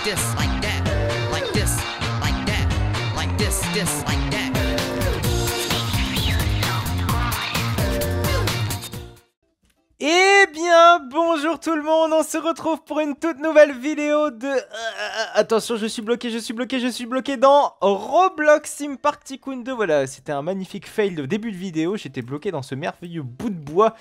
this, like that, like this, like that, like this, like that. Eh bien, bonjour tout le monde, on se retrouve pour une toute nouvelle vidéo de... attention, je suis bloqué dans Roblox Theme Park Tycoon 2. Voilà, c'était un magnifique fail de début de vidéo. J'étais bloqué dans ce merveilleux bout de bois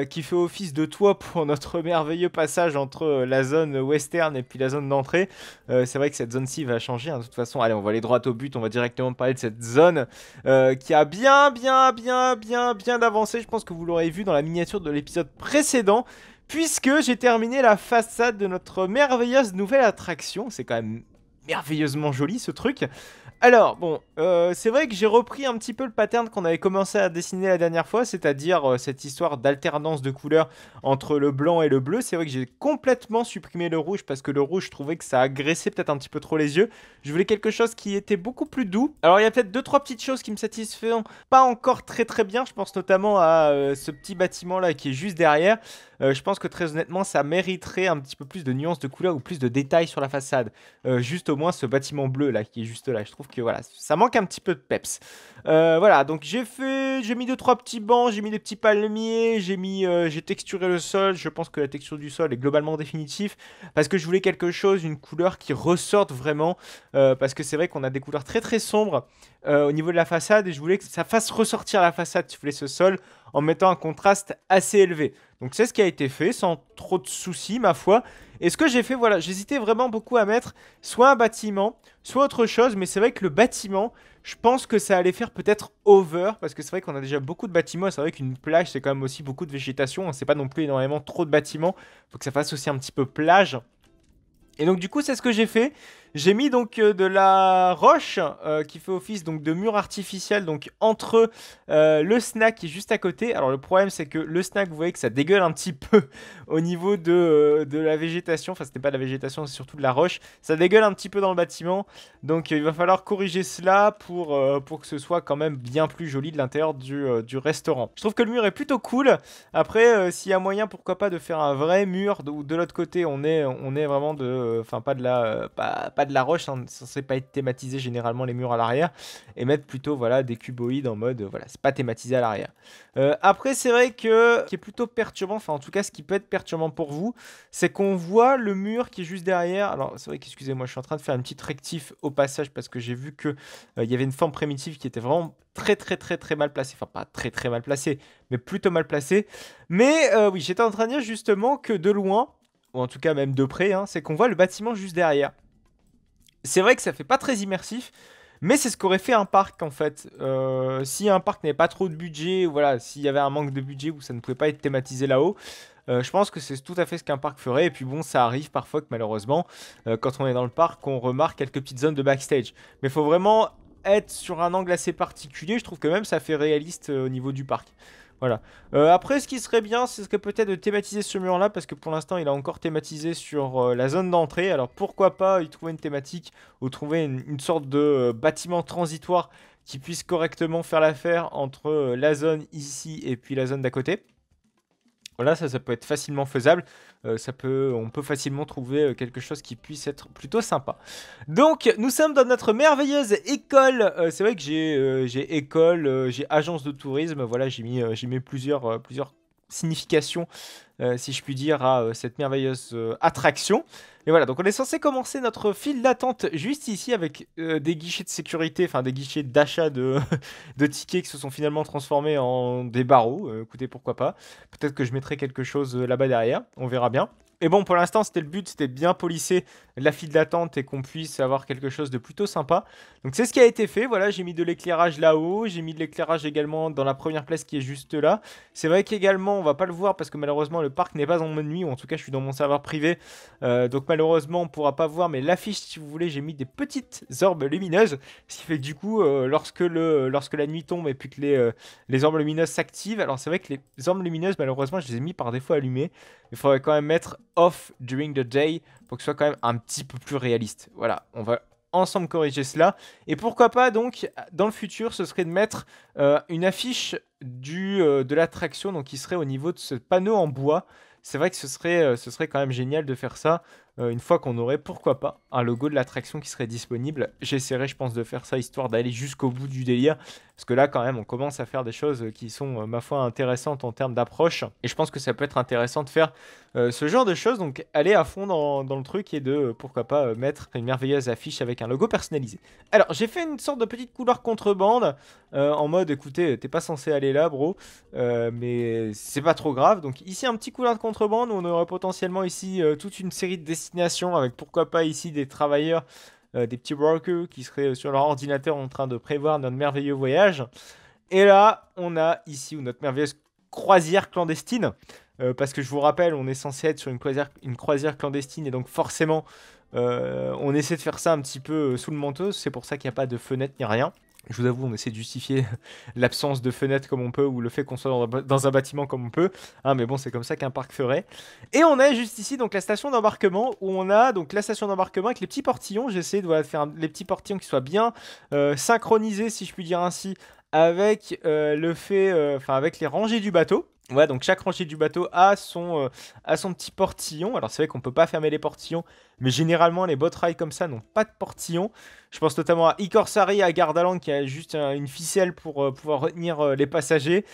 qui fait office de toit pour notre merveilleux passage entre la zone western et puis la zone d'entrée. C'est vrai que cette zone-ci va changer, hein, de toute façon. Allez, on va aller droit au but, on va directement parler de cette zone qui a bien d'avancé. Je pense que vous l'aurez vu dans la miniature de l'épisode précédent, puisque j'ai terminé la façade de notre merveilleuse nouvelle attraction. C'est quand même merveilleusement joli ce truc. Alors bon, c'est vrai que j'ai repris un petit peu le pattern qu'on avait commencé à dessiner la dernière fois, c'est-à-dire cette histoire d'alternance de couleurs entre le blanc et le bleu. C'est vrai que j'ai complètement supprimé le rouge parce que le rouge, je trouvais que ça agressait peut-être un petit peu trop les yeux. Je voulais quelque chose qui était beaucoup plus doux. Alors il y a peut-être 2-3 petites choses qui me satisfont pas encore très bien. Je pense notamment à ce petit bâtiment là qui est juste derrière. Je pense que très honnêtement ça mériterait un petit peu plus de nuances de couleurs ou plus de détails sur la façade. Juste au moins ce bâtiment bleu là qui est juste là, je trouve que voilà, ça manque un petit peu de peps. Voilà, donc j'ai mis 2-3 petits bancs, j'ai mis des petits palmiers, j'ai texturé le sol. Je pense que la texture du sol est globalement définitive parce que je voulais quelque chose, une couleur qui ressorte vraiment, parce que c'est vrai qu'on a des couleurs très sombres au niveau de la façade et je voulais que ça fasse ressortir la façade, si vous voulez, ce sol en mettant un contraste assez élevé. Donc c'est ce qui a été fait sans trop de soucis ma foi. Et ce que j'ai fait, voilà, j'hésitais vraiment beaucoup à mettre soit un bâtiment, soit autre chose. Mais c'est vrai que le bâtiment, je pense que ça allait faire peut-être over. Parce que c'est vrai qu'on a déjà beaucoup de bâtiments. Et c'est vrai qu'une plage, c'est quand même aussi beaucoup de végétation. C'est pas non plus énormément trop de bâtiments. Faut que ça fasse aussi un petit peu plage. Et donc du coup c'est ce que j'ai fait. J'ai mis donc de la roche qui fait office donc de mur artificiel donc entre le snack qui est juste à côté. Alors le problème c'est que le snack, vous voyez que ça dégueule un petit peu au niveau de la végétation. Enfin c'était pas de la végétation, c'est surtout de la roche. Ça dégueule un petit peu dans le bâtiment. Donc il va falloir corriger cela pour que ce soit quand même bien plus joli de l'intérieur du restaurant. Je trouve que le mur est plutôt cool. Après s'il y a moyen, pourquoi pas de faire un vrai mur où de l'autre côté on est vraiment de... Enfin pas de la roche, hein, censé pas être thématisé généralement les murs à l'arrière, et mettre plutôt voilà des cuboïdes en mode voilà, c'est pas thématisé à l'arrière. Après c'est vrai que ce qui est plutôt perturbant, enfin en tout cas ce qui peut être perturbant pour vous, c'est qu'on voit le mur qui est juste derrière. Alors c'est vrai qu'excusez-moi, je suis en train de faire une petite rectif au passage parce que j'ai vu que il y avait une forme primitive qui était vraiment très mal placée, enfin pas très mal placée, mais plutôt mal placée. Mais oui, j'étais en train de dire justement que de loin, ou en tout cas même de près, hein, c'est qu'on voit le bâtiment juste derrière. C'est vrai que ça fait pas très immersif, mais c'est ce qu'aurait fait un parc en fait. Si un parc n'avait pas trop de budget, ou voilà, s'il y avait un manque de budget où ça ne pouvait pas être thématisé là-haut, je pense que c'est tout à fait ce qu'un parc ferait. Et puis bon, ça arrive parfois que malheureusement, quand on est dans le parc, on remarque quelques petites zones de backstage. Mais il faut vraiment être sur un angle assez particulier. Je trouve que même ça fait réaliste au niveau du parc. Voilà. Après, ce qui serait bien, ce serait peut-être de thématiser ce mur-là, parce que pour l'instant, il a encore thématisé sur la zone d'entrée. Alors pourquoi pas y trouver une thématique ou trouver une sorte de bâtiment transitoire qui puisse correctement faire l'affaire entre la zone ici et puis la zone d'à côté. Voilà, ça peut être facilement faisable. On peut facilement trouver quelque chose qui puisse être plutôt sympa. Donc, nous sommes dans notre merveilleuse école. C'est vrai que j'ai école, j'ai agence de tourisme. Voilà, j'ai mis plusieurs significations, si je puis dire, à cette merveilleuse attraction. Et voilà, donc on est censé commencer notre file d'attente juste ici avec des guichets de sécurité, enfin des guichets d'achat de tickets qui se sont finalement transformés en des barreaux. Écoutez, pourquoi pas. Peut-être que je mettrai quelque chose là-bas derrière, on verra bien. Et bon, pour l'instant, c'était le but, c'était de bien polisser la file d'attente et qu'on puisse avoir quelque chose de plutôt sympa. Donc c'est ce qui a été fait, voilà, j'ai mis de l'éclairage là-haut, j'ai mis de l'éclairage également dans la première place qui est juste là. C'est vrai qu'également, on va pas le voir parce que malheureusement, le parc n'est pas en mode nuit, ou en tout cas, je suis dans mon serveur privé. Donc malheureusement, on pourra pas voir, mais l'affiche, si vous voulez, j'ai mis des petites orbes lumineuses. Ce qui fait que du coup, lorsque la nuit tombe et puis que les orbes lumineuses s'activent, alors c'est vrai que les orbes lumineuses, malheureusement, je les ai mis par défaut allumées. Il faudrait quand même mettre off during the day pour que ce soit quand même un petit peu plus réaliste. Voilà, on va ensemble corriger cela. Et pourquoi pas donc, dans le futur, ce serait de mettre une affiche de l'attraction, donc qui serait au niveau de ce panneau en bois. C'est vrai que ce serait quand même génial de faire ça. une fois qu'on aurait, pourquoi pas, un logo de l'attraction qui serait disponible. J'essaierai, je pense, de faire ça histoire d'aller jusqu'au bout du délire. Parce que là, quand même, on commence à faire des choses qui sont, ma foi, intéressantes en termes d'approche. Et je pense que ça peut être intéressant de faire ce genre de choses. Donc, aller à fond dans le truc et de, pourquoi pas, mettre une merveilleuse affiche avec un logo personnalisé. Alors, j'ai fait une sorte de petite couloir contrebande en mode, écoutez, t'es pas censé aller là, bro. Mais c'est pas trop grave. Donc, ici, un petit couloir de contrebande où on aurait potentiellement ici toute une série de destinations avec, pourquoi pas, ici des travailleurs. Des petits workers qui seraient sur leur ordinateur en train de prévoir notre merveilleux voyage. Et là, on a ici notre merveilleuse croisière clandestine. Parce que je vous rappelle, on est censé être sur une croisière clandestine et donc forcément, on essaie de faire ça un petit peu sous le manteau. C'est pour ça qu'il n'y a pas de fenêtre ni rien. Je vous avoue, on essaie de justifier l'absence de fenêtre comme on peut ou le fait qu'on soit dans un bâtiment comme on peut. Hein, mais bon, c'est comme ça qu'un parc ferait. Et on a juste ici donc la station d'embarquement où on a donc la station d'embarquement avec les petits portillons. J'essaie de faire les petits portillons qui soient bien synchronisés, si je puis dire ainsi, avec avec les rangées du bateau. Ouais, donc chaque rangée du bateau a son petit portillon. Alors c'est vrai qu'on peut pas fermer les portillons, mais généralement les boat rides comme ça n'ont pas de portillon. Je pense notamment à Ikorsari à Gardaland qui a juste une ficelle pour pouvoir retenir les passagers.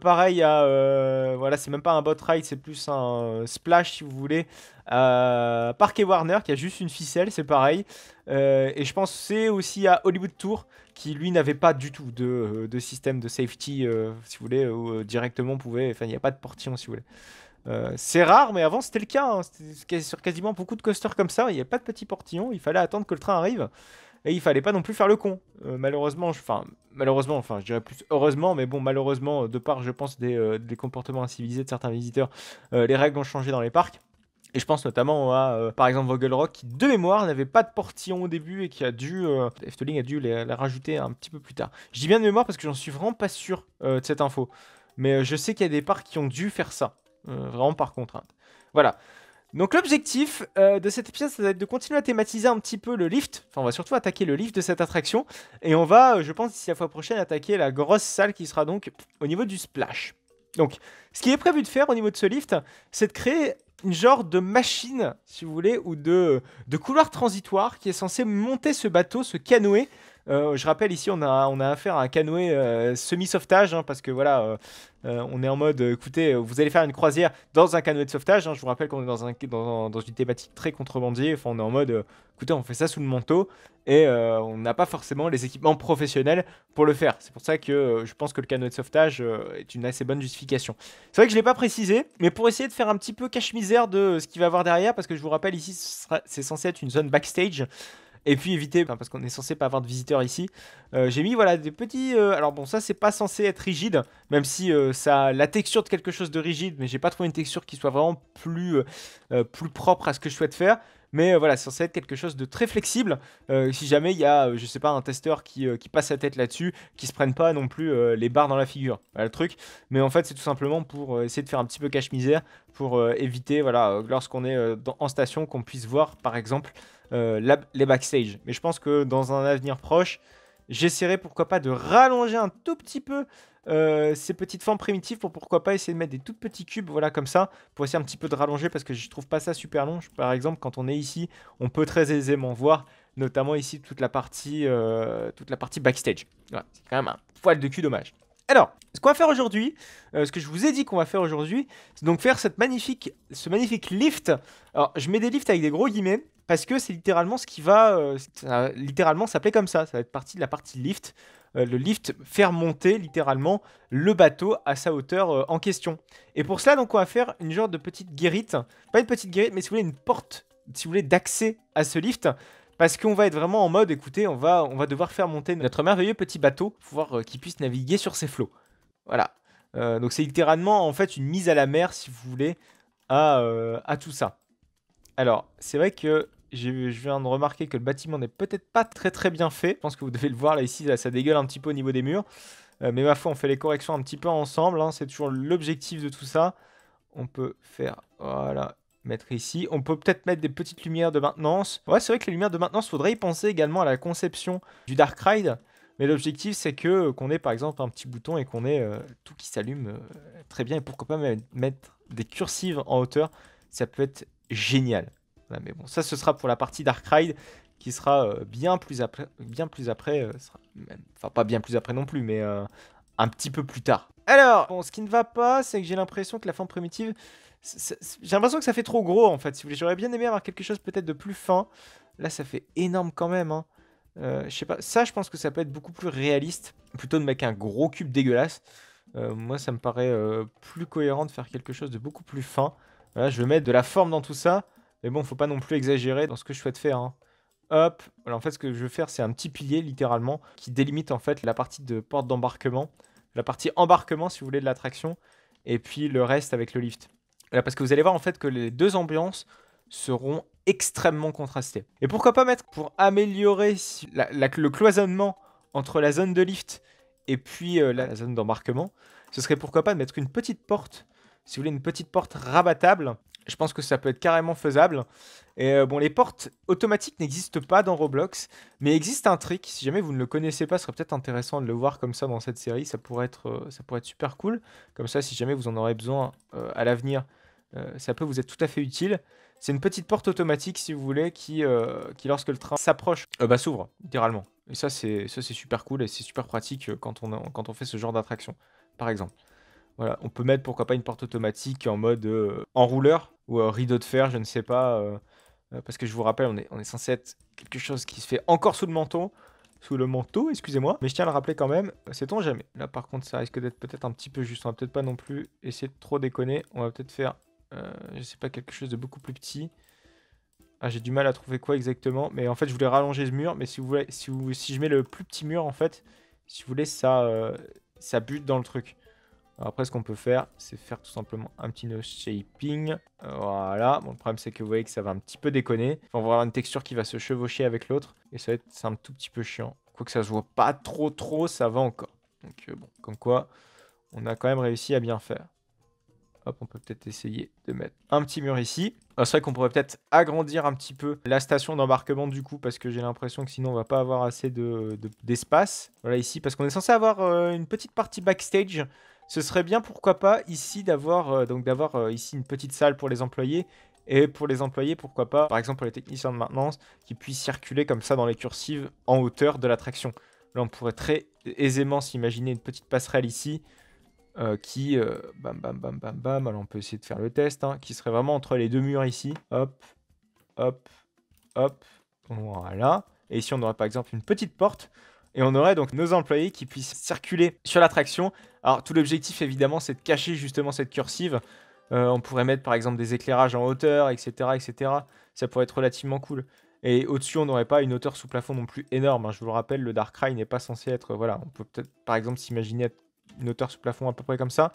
Pareil à voilà, c'est même pas un boat ride, c'est plus un splash si vous voulez. Park et Warner qui a juste une ficelle, c'est pareil. Et je pense c'est aussi à Hollywood Tour qui lui n'avait pas du tout de système de safety, si vous voulez, où directement on pouvait, enfin il n'y a pas de portillon si vous voulez. C'est rare, mais avant c'était le cas, hein. C'était sur quasiment beaucoup de coasters comme ça, il n'y avait pas de petit portillon, il fallait attendre que le train arrive, et il fallait pas non plus faire le con. Malheureusement, je dirais plus heureusement, mais bon, malheureusement, de par, je pense, des comportements incivilisés de certains visiteurs, les règles ont changé dans les parcs. Et je pense notamment à, par exemple, Vogelrock, qui de mémoire n'avait pas de portillon au début et qui a dû, Efteling a dû les rajouter un petit peu plus tard. Je dis bien de mémoire parce que j'en suis vraiment pas sûr de cette info. Mais je sais qu'il y a des parcs qui ont dû faire ça, vraiment par contrainte. Voilà. Donc l'objectif de cet épisode, ça va être de continuer à thématiser un petit peu le lift. Enfin, on va surtout attaquer le lift de cette attraction. Et on va, je pense, d'ici la fois prochaine, attaquer la grosse salle qui sera donc au niveau du splash. Donc, ce qui est prévu de faire au niveau de ce lift, c'est de créer une genre de machine, si vous voulez, ou de couloir transitoire qui est censé monter ce bateau, ce canoë. Je rappelle ici, on a affaire à un canoë semi-sauvetage, hein, parce que voilà, on est en mode, écoutez, vous allez faire une croisière dans un canoë de sauvetage. Hein, je vous rappelle qu'on est dans une thématique très contrebandier. Enfin, on est en mode, écoutez, on fait ça sous le manteau et on n'a pas forcément les équipements professionnels pour le faire. C'est pour ça que je pense que le canoë de sauvetage est une assez bonne justification. C'est vrai que je ne l'ai pas précisé, mais pour essayer de faire un petit peu cache-misère de ce qu'il va y avoir derrière, parce que je vous rappelle ici, c'est censé être une zone backstage. Et puis éviter, parce qu'on est censé pas avoir de visiteurs ici, j'ai mis voilà des petits... alors bon, ça c'est pas censé être rigide, même si ça a la texture de quelque chose de rigide, mais j'ai pas trouvé une texture qui soit vraiment plus propre à ce que je souhaite faire. Mais voilà, c'est censé être quelque chose de très flexible. Si jamais il y a, je sais pas, un testeur qui passe sa tête là-dessus, qui se prenne pas non plus les barres dans la figure. Voilà le truc. Mais en fait, c'est tout simplement pour essayer de faire un petit peu cache-misère, pour éviter, voilà, lorsqu'on est en station, qu'on puisse voir, par exemple, les backstage. Mais je pense que dans un avenir proche, j'essaierai pourquoi pas de rallonger un tout petit peu ces petites formes primitives pour pourquoi pas essayer de mettre des tout petits cubes, voilà, comme ça, pour essayer un petit peu de rallonger parce que je trouve pas ça super long. Par exemple, quand on est ici, on peut très aisément voir, notamment ici, toute la partie backstage. Voilà, c'est quand même un poil de cul dommage. Alors, ce qu'on va faire aujourd'hui, ce que je vous ai dit qu'on va faire aujourd'hui, c'est donc faire ce magnifique lift. Alors, je mets des lifts avec des gros guillemets, parce que c'est littéralement ce qui va littéralement s'appeler comme ça. Ça va être partie de la partie lift. Le lift faire monter littéralement le bateau à sa hauteur en question. Et pour cela, donc, on va faire une genre de petite guérite. Pas une petite guérite, mais si vous voulez, une porte, si vous voulez, d'accès à ce lift. Parce qu'on va être vraiment en mode, écoutez, on va devoir faire monter notre merveilleux petit bateau pour pouvoir qu'il puisse naviguer sur ses flots. Voilà. Donc c'est littéralement, en fait, une mise à la mer, si vous voulez, à tout ça. Alors, c'est vrai que je viens de remarquer que le bâtiment n'est peut-être pas très très bien fait. Je pense que vous devez le voir là, ici, là, ça dégueule un petit peu au niveau des murs. Mais ma foi, on fait les corrections un petit peu ensemble, hein, c'est toujours l'objectif de tout ça. On peut faire, voilà, mettre ici. On peut peut-être mettre des petites lumières de maintenance. Ouais, c'est vrai que les lumières de maintenance, faudrait y penser également à la conception du Dark Ride. Mais l'objectif, c'est que qu'on ait par exemple un petit bouton et qu'on ait tout qui s'allume très bien. Et pourquoi pas mettre des cursives en hauteur, ça peut être génial. Voilà, mais bon, ça ce sera pour la partie Dark Ride qui sera bien plus après, enfin pas bien plus après non plus, mais un petit peu plus tard. Alors, bon, ce qui ne va pas, c'est que j'ai l'impression que la forme primitive, j'ai l'impression que ça fait trop gros en fait. Si vous voulez, j'aurais bien aimé avoir quelque chose peut-être de plus fin. Là, ça fait énorme quand même. Hein. Je sais pas, ça, je pense que ça peut être beaucoup plus réaliste, plutôt de mettre un gros cube dégueulasse. Moi, ça me paraît plus cohérent de faire quelque chose de beaucoup plus fin. Voilà, je vais mettre de la forme dans tout ça, mais bon, faut pas non plus exagérer dans ce que je souhaite faire. Hein. Hop, voilà, en fait, ce que je veux faire, c'est un petit pilier, littéralement, qui délimite en fait la partie de porte d'embarquement, la partie embarquement, si vous voulez, de l'attraction, et puis le reste avec le lift. Voilà, parce que vous allez voir en fait que les deux ambiances seront extrêmement contrastées. Et pourquoi pas mettre, pour améliorer le cloisonnement entre la zone de lift et puis la zone d'embarquement, ce serait pourquoi pas de mettre une petite porte, si vous voulez, une petite porte rabattable. Je pense que ça peut être carrément faisable. Et bon, les portes automatiques n'existent pas dans Roblox, mais il existe un trick. Si jamais vous ne le connaissez pas, ce serait peut-être intéressant de le voir comme ça dans cette série. Ça pourrait être super cool. Comme ça, si jamais vous en aurez besoin à l'avenir, ça peut vous être tout à fait utile. C'est une petite porte automatique, si vous voulez, qui lorsque le train s'approche, s'ouvre, littéralement. Et ça, c'est super cool et c'est super pratique quand on fait ce genre d'attraction, par exemple. Voilà, on peut mettre pourquoi pas une porte automatique en mode enrouleur ou rideau de fer, je ne sais pas. Parce que je vous rappelle, on est censé être quelque chose qui se fait encore sous le manteau. Sous le manteau, excusez-moi. Mais je tiens à le rappeler quand même, sait-on jamais. Là par contre, ça risque d'être peut-être un petit peu juste. On va peut-être pas non plus essayer de trop déconner. On va peut-être faire, je sais pas, quelque chose de beaucoup plus petit. Ah, j'ai du mal à trouver quoi exactement. Mais en fait, je voulais rallonger ce mur. Mais si vous voulez, si je mets le plus petit mur, en fait, si vous voulez, ça bute dans le truc. Alors après, ce qu'on peut faire, c'est faire tout simplement un petit nose shaping. Voilà. Bon, le problème, c'est que vous voyez que ça va un petit peu déconner. On va avoir une texture qui va se chevaucher avec l'autre. Et ça va être un tout petit peu chiant. Quoique ça se voit pas trop, ça va encore. Donc bon, comme quoi, on a quand même réussi à bien faire. Hop, on peut peut-être essayer de mettre un petit mur ici. C'est vrai qu'on pourrait peut-être agrandir un petit peu la station d'embarquement du coup, parce que j'ai l'impression que sinon on va pas avoir assez d'espace. Voilà, ici, parce qu'on est censé avoir une petite partie backstage. Ce serait bien, pourquoi pas, ici d'avoir ici une petite salle pour les employés. Et pour les employés, pourquoi pas, par exemple pour les techniciens de maintenance, qui puissent circuler comme ça dans les cursives en hauteur de l'attraction. Là, on pourrait très aisément s'imaginer une petite passerelle ici. Bam, bam, bam, bam, bam. Alors, on peut essayer de faire le test, hein, qui serait vraiment entre les deux murs ici. Hop, hop, hop. Voilà. Et ici, on aurait par exemple une petite porte. Et on aurait donc nos employés qui puissent circuler sur l'attraction. Alors, tout l'objectif, évidemment, c'est de cacher justement cette cursive. On pourrait mettre par exemple des éclairages en hauteur, etc., etc. Ça pourrait être relativement cool. Et au-dessus, on n'aurait pas une hauteur sous plafond non plus énorme. Hein. Je vous le rappelle, le Dark Ride n'est pas censé être... Voilà, on peut peut-être par exemple s'imaginer être une hauteur sous plafond à peu près comme ça.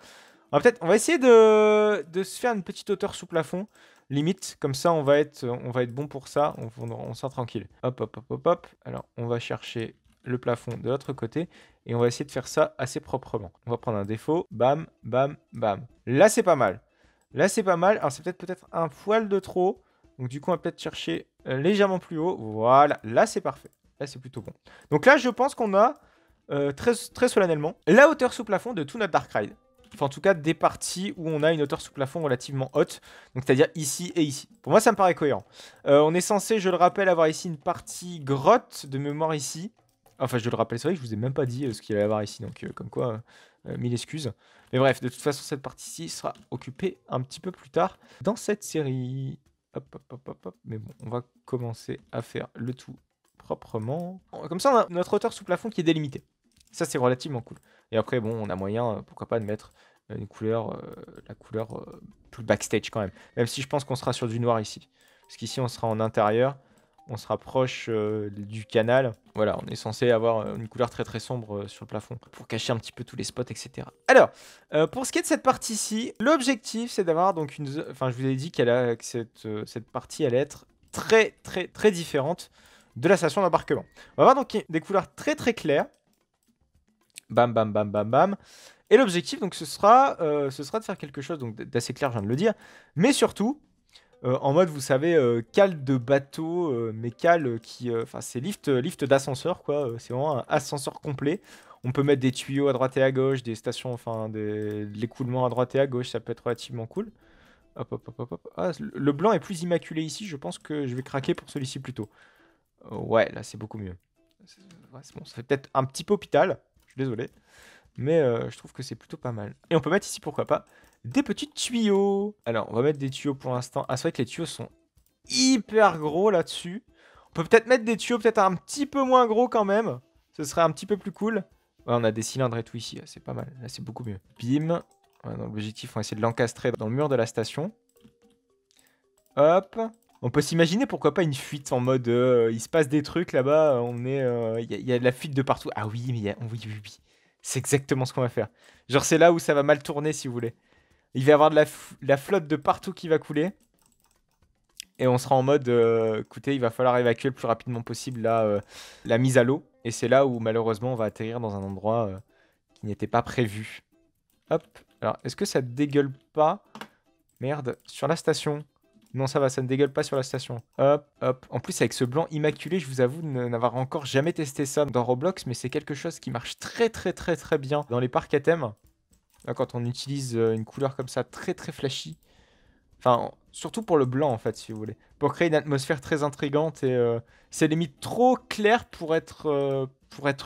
On va essayer de se faire une petite hauteur sous plafond. Limite, comme ça, on va être bon pour ça. On sera tranquille. Hop, hop, hop, hop, hop. Alors, on va chercher le plafond de l'autre côté. Et on va essayer de faire ça assez proprement. On va prendre un défaut. Bam, bam, bam. Là, c'est pas mal. Là, c'est pas mal. Alors, c'est peut-être un poil de trop. Donc, du coup, on va peut-être chercher légèrement plus haut. Voilà. Là, c'est parfait. Là, c'est plutôt bon. Donc là, je pense qu'on a, très solennellement, la hauteur sous plafond de tout notre Dark Ride. Enfin, en tout cas, des parties où on a une hauteur sous plafond relativement haute. Donc, c'est-à-dire ici et ici. Pour moi, ça me paraît cohérent. On est censé, je le rappelle, avoir ici une partie grotte de mémoire ici. Enfin, je le rappelle, c'est vrai que je vous ai même pas dit ce qu'il allait y avoir ici. Donc, comme quoi, mille excuses. Mais bref, de toute façon, cette partie-ci sera occupée un petit peu plus tard dans cette série. Hop, hop, hop, hop, hop. Mais bon, on va commencer à faire le tout proprement. Comme ça, on a notre hauteur sous plafond qui est délimitée. Ça, c'est relativement cool. Et après, bon, on a moyen, pourquoi pas, de mettre une couleur, la couleur plus backstage quand même. Même si je pense qu'on sera sur du noir ici. Parce qu'ici, on sera en intérieur. On se rapproche du canal. Voilà, on est censé avoir une couleur très sombre sur le plafond pour cacher un petit peu tous les spots, etc. Alors, pour ce qui est de cette partie-ci, l'objectif, c'est d'avoir donc une... Enfin, je vous ai dit que cette partie allait être très différente de la station d'embarquement. On va avoir donc des couleurs très claires. Bam, bam, bam, bam, bam. Et l'objectif, donc, ce sera de faire quelque chose d'assez clair, je viens de le dire. Mais surtout... en mode, vous savez, cale de bateau, mais cale qui... Enfin, c'est lift d'ascenseur, quoi. C'est vraiment un ascenseur complet. On peut mettre des tuyaux à droite et à gauche, des stations, enfin, de l'écoulement à droite et à gauche. Ça peut être relativement cool. Hop, hop, hop, hop, hop. Ah, le blanc est plus immaculé ici. Je pense que je vais craquer pour celui-ci plutôt. Ouais, là, c'est beaucoup mieux. Ouais, c'est bon, ça fait peut-être un petit peu hôpital. Je suis désolé. Mais je trouve que c'est plutôt pas mal. Et on peut mettre ici, pourquoi pas, des petits tuyaux. Alors, on va mettre des tuyaux pour l'instant. Ah, c'est vrai que les tuyaux sont hyper gros là-dessus. On peut peut-être mettre des tuyaux peut-être un petit peu moins gros quand même. Ce serait un petit peu plus cool. Ouais, on a des cylindres et tout ici. C'est pas mal. Là, c'est beaucoup mieux. Bim. Ouais, l'objectif, on va essayer de l'encastrer dans le mur de la station. Hop. On peut s'imaginer pourquoi pas une fuite en mode il se passe des trucs là-bas, il y a de la fuite de partout. Ah oui, mais oui, oui, oui. C'est exactement ce qu'on va faire. Genre c'est là où ça va mal tourner si vous voulez. Il va y avoir de la flotte de partout qui va couler. Et on sera en mode écoutez, il va falloir évacuer le plus rapidement possible la mise à l'eau. Et c'est là où malheureusement on va atterrir dans un endroit qui n'était pas prévu. Hop. Alors est-ce que ça dégueule pas? Merde, sur la station. Non, ça va, ça ne dégueule pas sur la station. Hop, hop. En plus, avec ce blanc immaculé, je vous avoue n'avoir encore jamais testé ça dans Roblox, mais c'est quelque chose qui marche très très très très bien dans les parcs à thème. Là, quand on utilise une couleur comme ça, très très flashy. Enfin, surtout pour le blanc, en fait, si vous voulez. Pour créer une atmosphère très intrigante et c'est limite trop clair pour être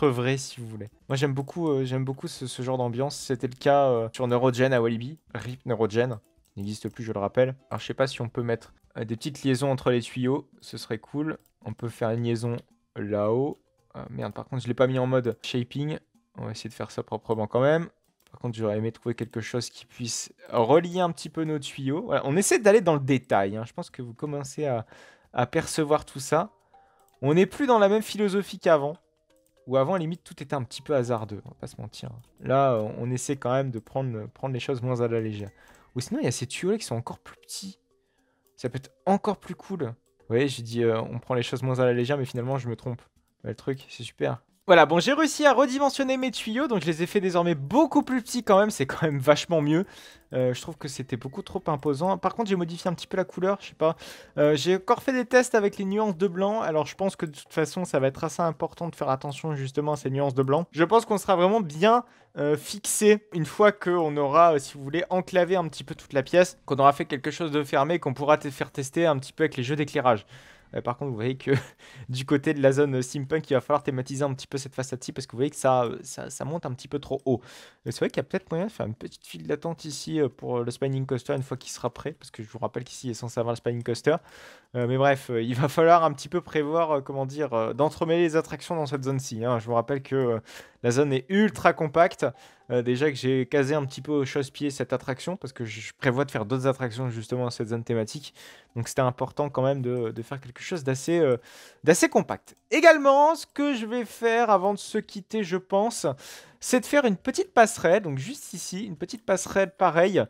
vrai, si vous voulez. Moi, j'aime beaucoup ce genre d'ambiance. C'était le cas sur Neurogen à Walibi. RIP Neurogen. N'existe plus, je le rappelle. Alors, je sais pas si on peut mettre des petites liaisons entre les tuyaux. Ce serait cool. On peut faire une liaison là-haut. Merde, par contre, je l'ai pas mis en mode shaping. On va essayer de faire ça proprement quand même. Par contre, j'aurais aimé trouver quelque chose qui puisse relier un petit peu nos tuyaux. Voilà, on essaie d'aller dans le détail. Hein. Je pense que vous commencez à percevoir tout ça. On n'est plus dans la même philosophie qu'avant. Où avant, à la limite, tout était un petit peu hasardeux. On va pas se mentir. Là, on essaie quand même de prendre les choses moins à la légère. Ou sinon, il y a ces tuyaux-là qui sont encore plus petits. Ça peut être encore plus cool. Vous voyez, j'ai dit on prend les choses moins à la légère, mais finalement, je me trompe. Ouais, le truc, c'est super. Voilà, bon, j'ai réussi à redimensionner mes tuyaux, donc je les ai fait désormais beaucoup plus petits quand même. C'est quand même vachement mieux. Je trouve que c'était beaucoup trop imposant. Par contre, j'ai modifié un petit peu la couleur, je sais pas. J'ai encore fait des tests avec les nuances de blanc. Alors, je pense que de toute façon, ça va être assez important de faire attention justement à ces nuances de blanc. Je pense qu'on sera vraiment bien fixé une fois qu'on aura, si vous voulez, enclavé un petit peu toute la pièce, qu'on aura fait quelque chose de fermé, qu'on pourra faire tester un petit peu avec les jeux d'éclairage. Par contre, vous voyez que du côté de la zone steampunk, il va falloir thématiser un petit peu cette façade-ci parce que vous voyez que ça monte un petit peu trop haut. C'est vrai qu'il y a peut-être moyen de faire une petite file d'attente ici pour le Spinning Coaster une fois qu'il sera prêt, parce que je vous rappelle qu'ici il est censé avoir le Spinning Coaster. Mais bref, il va falloir un petit peu prévoir, comment dire, d'entremêler les attractions dans cette zone-ci. Hein. Je vous rappelle que la zone est ultra compacte. Déjà que j'ai casé un petit peu au chausse-pied cette attraction, parce que je prévois de faire d'autres attractions justement dans cette zone thématique. Donc c'était important quand même de faire quelque chose d'assez compact. Également, ce que je vais faire avant de se quitter, je pense, c'est de faire une petite passerelle. Donc juste ici, une petite passerelle pareille.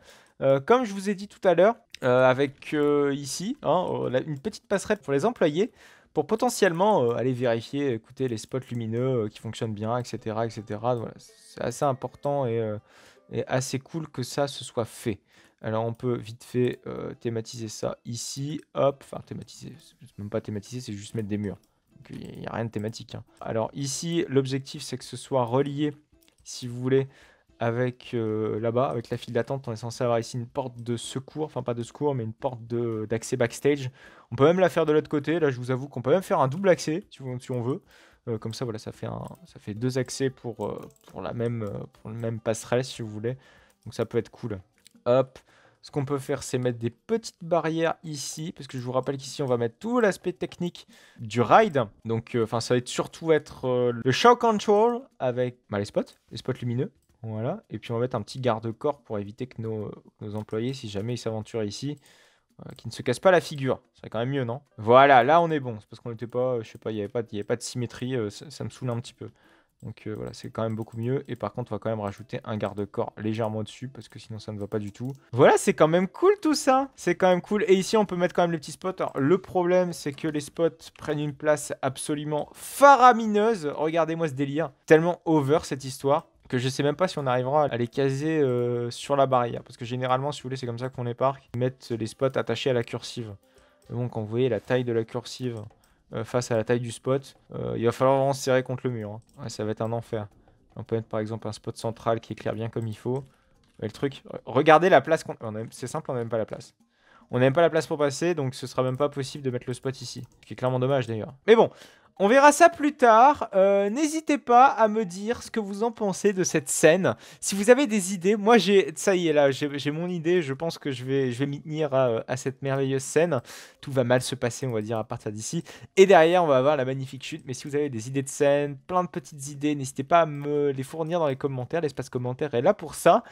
Comme je vous ai dit tout à l'heure, avec ici, hein, une petite passerelle pour les employés, pour potentiellement aller vérifier, écouter les spots lumineux qui fonctionnent bien, etc. etc. Voilà, c'est assez important et assez cool que ça se soit fait. Alors on peut vite fait thématiser ça ici, hop, enfin thématiser, c'est même pas thématiser, c'est juste mettre des murs. Donc il n'y a rien de thématique. Hein. Alors ici, l'objectif c'est que ce soit relié, si vous voulez, avec là-bas, avec la file d'attente. On est censé avoir ici une porte de secours, enfin pas de secours, mais une porte d'accès backstage. On peut même la faire de l'autre côté. Là, je vous avoue qu'on peut même faire un double accès, si on veut. Comme ça, voilà, ça fait deux accès pour le même passerelle, si vous voulez. Donc ça peut être cool. Hop. Ce qu'on peut faire, c'est mettre des petites barrières ici, parce que je vous rappelle qu'ici, on va mettre tout l'aspect technique du ride. Donc, ça va surtout être le show control avec les spots lumineux. Voilà, et puis on va mettre un petit garde-corps pour éviter que nos employés, si jamais ils s'aventurent ici, qu'ils ne se cassent pas la figure. Ça serait quand même mieux, non? Voilà, là on est bon. C'est parce qu'on n'était pas, je sais pas, il n'y avait pas de symétrie, ça me saoule un petit peu. Donc voilà, c'est quand même beaucoup mieux. Et par contre, on va quand même rajouter un garde-corps légèrement dessus, parce que sinon ça ne va pas du tout. Voilà, c'est quand même cool tout ça. C'est quand même cool. Et ici, on peut mettre quand même les petits spots. Alors, le problème, c'est que les spots prennent une place absolument faramineuse. Regardez-moi ce délire. Tellement over cette histoire que je sais même pas si on arrivera à les caser sur la barrière. Parce que généralement, si vous voulez, c'est comme ça qu'on les parque. Ils mettent les spots attachés à la cursive. Donc, quand vous voyez la taille de la cursive face à la taille du spot, il va falloir vraiment se serrer contre le mur. Hein. Ouais, ça va être un enfer. On peut mettre par exemple un spot central qui éclaire bien comme il faut. Et le truc, regardez la place qu'on... C'est simple, on n'a même pas la place. On n'a même pas la place pour passer, donc ce sera même pas possible de mettre le spot ici. Ce qui est clairement dommage d'ailleurs. Mais bon, on verra ça plus tard. N'hésitez pas à me dire ce que vous en pensez de cette scène. Si vous avez des idées, moi ça y est là, j'ai mon idée. Je pense que je vais m'y tenir à cette merveilleuse scène. Tout va mal se passer, on va dire, à partir d'ici. Et derrière, on va avoir la magnifique chute. Mais si vous avez des idées de scène, plein de petites idées, n'hésitez pas à me les fournir dans les commentaires. L'espace commentaire est là pour ça.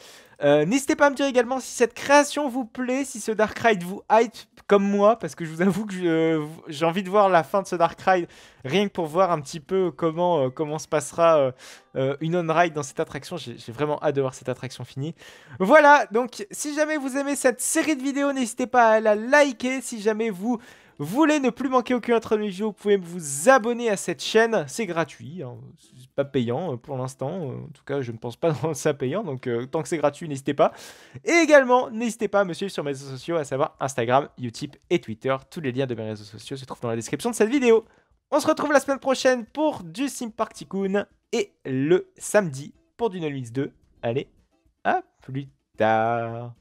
N'hésitez pas à me dire également si cette création vous plaît, si ce Dark Ride vous hype comme moi, parce que je vous avoue que j'ai envie de voir la fin de ce Dark Ride, rien que pour voir un petit peu comment se passera une on-ride dans cette attraction. J'ai vraiment hâte de voir cette attraction finie. Voilà, donc si jamais vous aimez cette série de vidéos, n'hésitez pas à la liker. Si jamais vous voulez ne plus manquer aucune autre vidéo, vous pouvez vous abonner à cette chaîne. C'est gratuit, hein. C'est pas payant pour l'instant. En tout cas, je ne pense pas rendre ça payant. Donc, tant que c'est gratuit, n'hésitez pas. Et également, n'hésitez pas à me suivre sur mes réseaux sociaux, à savoir Instagram, YouTube et Twitter. Tous les liens de mes réseaux sociaux se trouvent dans la description de cette vidéo. On se retrouve la semaine prochaine pour du Theme Park Tycoon et le samedi pour du No Limits 2. Allez, à plus tard.